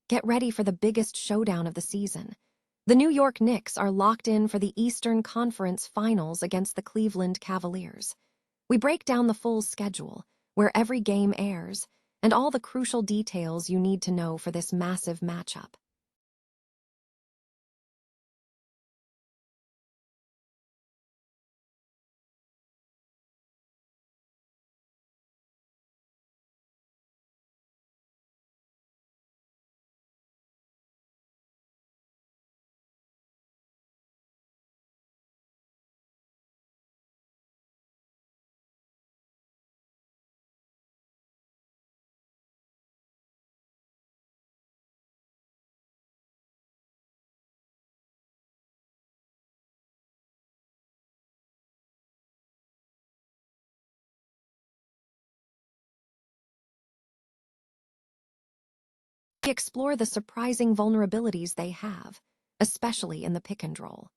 Get ready for the biggest showdown of the season. The New York Knicks are locked in for the Eastern Conference Finals against the Cleveland Cavaliers. We break down the full schedule, where every game airs, and all the crucial details you need to know for this massive matchup. We explore the surprising vulnerabilities they have, especially in the pick and roll.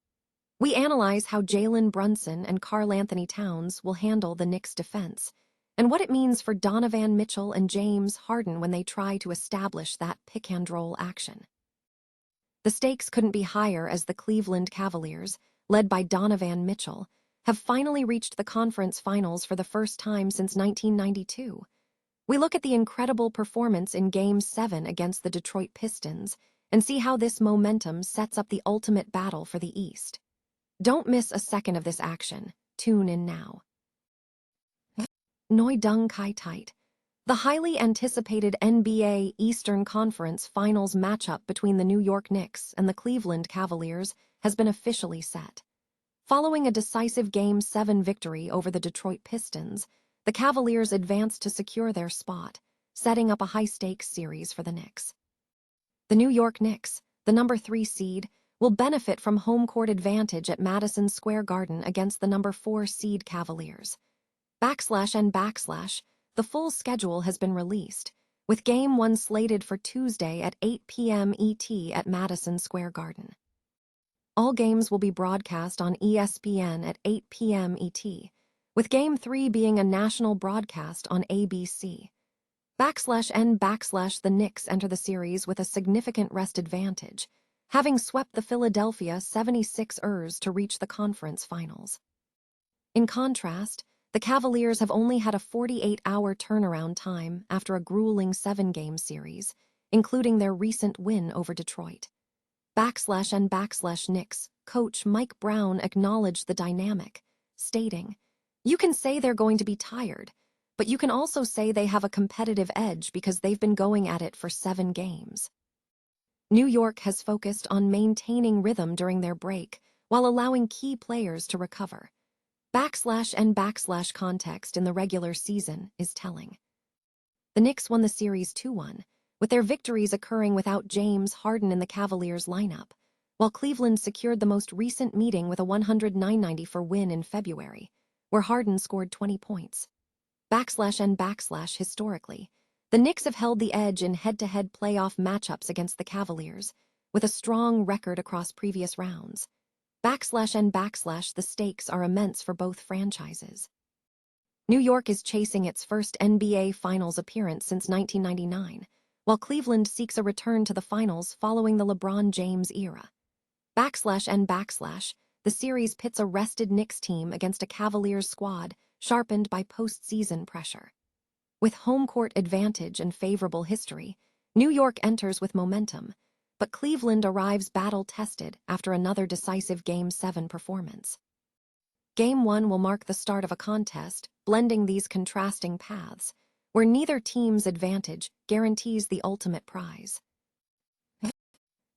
We analyze how Jalen Brunson and Karl Anthony Towns will handle the Knicks' defense, and what it means for Donovan Mitchell and James Harden when they try to establish that pick-and-roll action. The stakes couldn't be higher as the Cleveland Cavaliers, led by Donovan Mitchell, have finally reached the conference finals for the first time since 1992. We look at the incredible performance in Game 7 against the Detroit Pistons and see how this momentum sets up the ultimate battle for the East. Don't miss a second of this action. Tune in now. Noi Dung Kai Tight. The highly anticipated NBA Eastern Conference Finals matchup between the New York Knicks and the Cleveland Cavaliers has been officially set. Following a decisive Game 7 victory over the Detroit Pistons, the Cavaliers advanced to secure their spot, setting up a high-stakes series for the Knicks. The New York Knicks, the number 3 seed, will benefit from home court advantage at Madison Square Garden against the number 4 seed Cavaliers. The full schedule has been released, with Game 1 slated for Tuesday at 8 p.m. ET at Madison Square Garden. All games will be broadcast on ESPN at 8 p.m. ET, with Game 3 being a national broadcast on ABC. The Knicks enter the series with a significant rest advantage, having swept the Philadelphia 76ers to reach the conference finals. In contrast, the Cavaliers have only had a 48-hour turnaround time after a grueling 7-game series, including their recent win over Detroit. Knicks coach Mike Brown acknowledged the dynamic, stating, "You can say they're going to be tired, but you can also say they have a competitive edge because they've been going at it for 7 games." New York has focused on maintaining rhythm during their break while allowing key players to recover. Context in the regular season is telling. The Knicks won the series 2-1, with their victories occurring without James Harden in the Cavaliers lineup, while Cleveland secured the most recent meeting with a 109-94 win in February, where Harden scored 20 points. Historically, the Knicks have held the edge in head-to-head playoff matchups against the Cavaliers, with a strong record across previous rounds. The stakes are immense for both franchises. New York is chasing its first NBA Finals appearance since 1999, while Cleveland seeks a return to the finals following the LeBron James era. The series pits a rested Knicks team against a Cavaliers squad sharpened by postseason pressure. With home court advantage and favorable history, New York enters with momentum, but Cleveland arrives battle-tested after another decisive Game 7 performance. Game 1 will mark the start of a contest, blending these contrasting paths, where neither team's advantage guarantees the ultimate prize.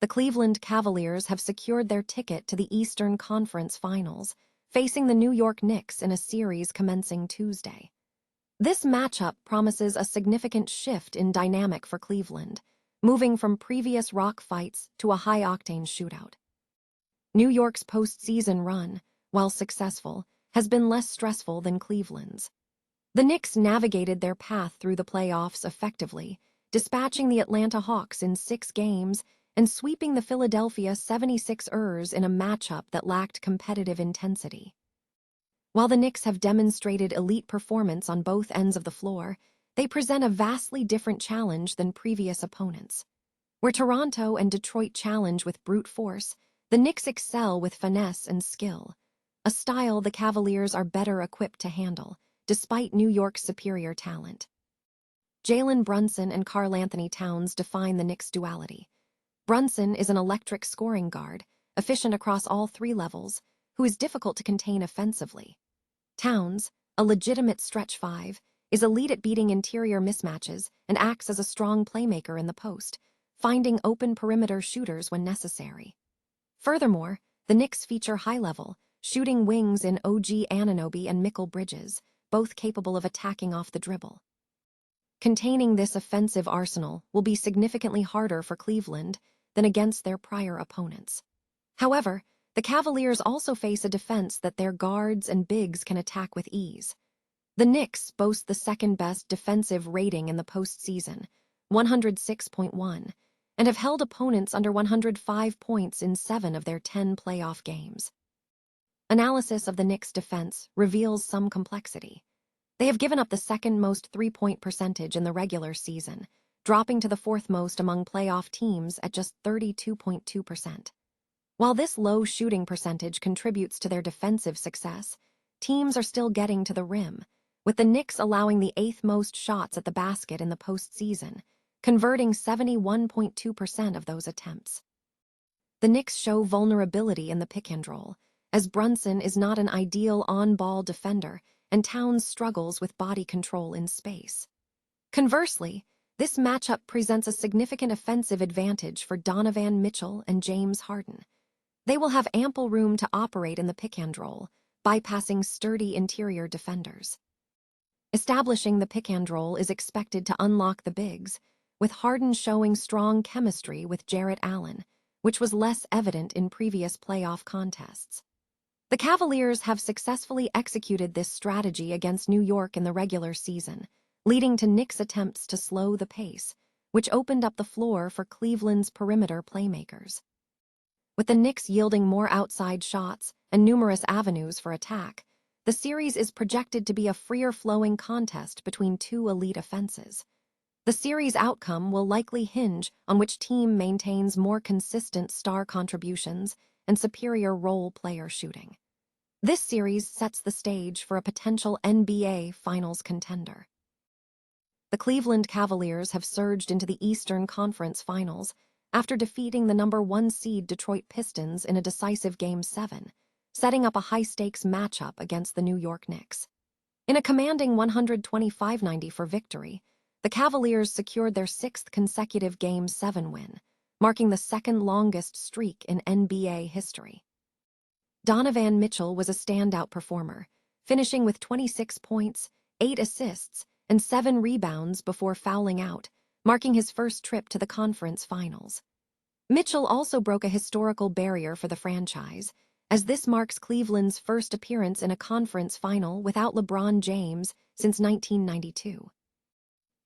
The Cleveland Cavaliers have secured their ticket to the Eastern Conference Finals, facing the New York Knicks in a series commencing Tuesday. This matchup promises a significant shift in dynamic for Cleveland, moving from previous rock fights to a high-octane shootout. New York's postseason run, while successful, has been less stressful than Cleveland's. The Knicks navigated their path through the playoffs effectively, dispatching the Atlanta Hawks in 6 games and sweeping the Philadelphia 76ers in a matchup that lacked competitive intensity. While the Knicks have demonstrated elite performance on both ends of the floor, they present a vastly different challenge than previous opponents. Where Toronto and Detroit challenge with brute force, the Knicks excel with finesse and skill, a style the Cavaliers are better equipped to handle, despite New York's superior talent. Jalen Brunson and Karl-Anthony Towns define the Knicks' duality. Brunson is an electric scoring guard, efficient across all three levels, who is difficult to contain offensively. Towns, a legitimate stretch five, is elite at beating interior mismatches and acts as a strong playmaker in the post, finding open perimeter shooters when necessary. Furthermore, the Knicks feature high-level, shooting wings in OG Anunoby and Mikal Bridges, both capable of attacking off the dribble. Containing this offensive arsenal will be significantly harder for Cleveland than against their prior opponents. However, the Cavaliers also face a defense that their guards and bigs can attack with ease. The Knicks boast the second-best defensive rating in the postseason, 106.1, and have held opponents under 105 points in 7 of their 10 playoff games. Analysis of the Knicks' defense reveals some complexity. They have given up the second most three-point percentage in the regular season, dropping to the fourth most among playoff teams at just 32.2%. While this low shooting percentage contributes to their defensive success, teams are still getting to the rim, with the Knicks allowing the 8th most shots at the basket in the postseason, converting 71.2% of those attempts. The Knicks show vulnerability in the pick-and-roll, as Brunson is not an ideal on-ball defender and Towns struggles with body control in space. Conversely, this matchup presents a significant offensive advantage for Donovan Mitchell and James Harden. They will have ample room to operate in the pick-and-roll, bypassing sturdy interior defenders. Establishing the pick-and-roll is expected to unlock the bigs, with Harden showing strong chemistry with Jarrett Allen, which was less evident in previous playoff contests. The Cavaliers have successfully executed this strategy against New York in the regular season, leading to Knicks' attempts to slow the pace, which opened up the floor for Cleveland's perimeter playmakers. With the Knicks yielding more outside shots and numerous avenues for attack, the series is projected to be a freer-flowing contest between two elite offenses. The series outcome will likely hinge on which team maintains more consistent star contributions and superior role player shooting. This series sets the stage for a potential NBA Finals contender. The Cleveland Cavaliers have surged into the Eastern Conference Finals after defeating the number 1 seed Detroit Pistons in a decisive Game 7, setting up a high-stakes matchup against the New York Knicks. In a commanding 125-90 for victory, the Cavaliers secured their 6th consecutive Game 7 win, marking the second-longest streak in NBA history. Donovan Mitchell was a standout performer, finishing with 26 points, 8 assists, and 7 rebounds before fouling out, marking his first trip to the conference finals. Mitchell also broke a historical barrier for the franchise, as this marks Cleveland's first appearance in a conference final without LeBron James since 1992.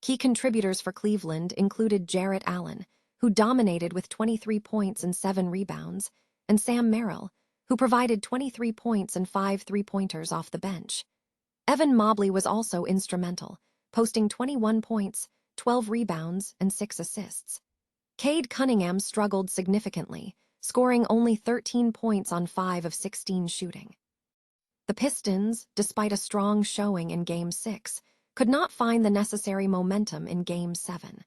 Key contributors for Cleveland included Jarrett Allen, who dominated with 23 points and 7 rebounds, and Sam Merrill, who provided 23 points and 5 three-pointers off the bench. Evan Mobley was also instrumental, posting 21 points, 12 rebounds, and 6 assists. Cade Cunningham struggled significantly, scoring only 13 points on 5 of 16 shooting. The Pistons, despite a strong showing in Game 6, could not find the necessary momentum in Game 7.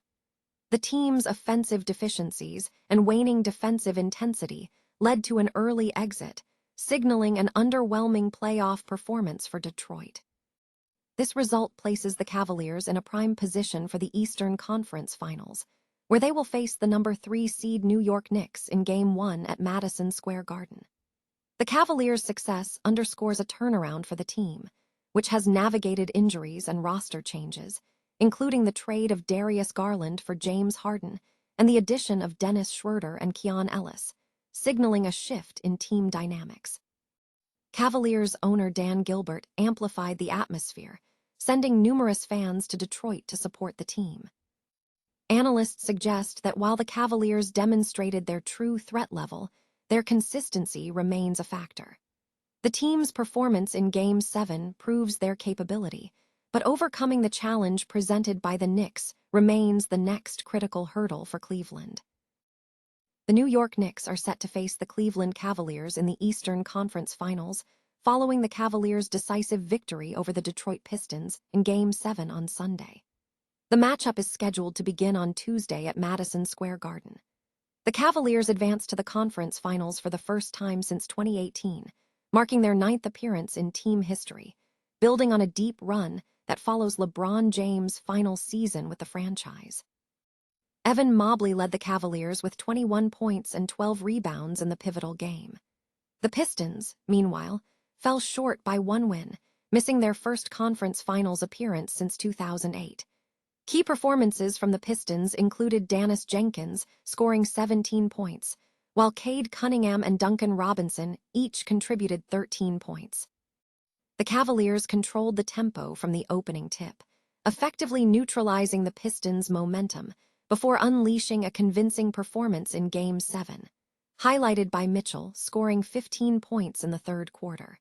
The team's offensive deficiencies and waning defensive intensity led to an early exit, signaling an underwhelming playoff performance for Detroit. This result places the Cavaliers in a prime position for the Eastern Conference Finals, where they will face the number 3 seed New York Knicks in Game 1 at Madison Square Garden. The Cavaliers' success underscores a turnaround for the team, which has navigated injuries and roster changes, including the trade of Darius Garland for James Harden and the addition of Dennis Schroeder and Keon Ellis, signaling a shift in team dynamics. Cavaliers owner Dan Gilbert amplified the atmosphere, sending numerous fans to Detroit to support the team. Analysts suggest that while the Cavaliers demonstrated their true threat level, their consistency remains a factor. The team's performance in Game 7 proves their capability, but overcoming the challenge presented by the Knicks remains the next critical hurdle for Cleveland. The New York Knicks are set to face the Cleveland Cavaliers in the Eastern Conference Finals, following the Cavaliers' decisive victory over the Detroit Pistons in Game 7 on Sunday. The matchup is scheduled to begin on Tuesday at Madison Square Garden. The Cavaliers advanced to the conference finals for the first time since 2018, marking their 9th appearance in team history, building on a deep run that follows LeBron James' final season with the franchise. Evan Mobley led the Cavaliers with 21 points and 12 rebounds in the pivotal game. The Pistons, meanwhile, fell short by one win, missing their first conference finals appearance since 2008. Key performances from the Pistons included Dennis Jenkins scoring 17 points, while Cade Cunningham and Duncan Robinson each contributed 13 points. The Cavaliers controlled the tempo from the opening tip, effectively neutralizing the Pistons' momentum before unleashing a convincing performance in Game 7, highlighted by Mitchell scoring 15 points in the third quarter.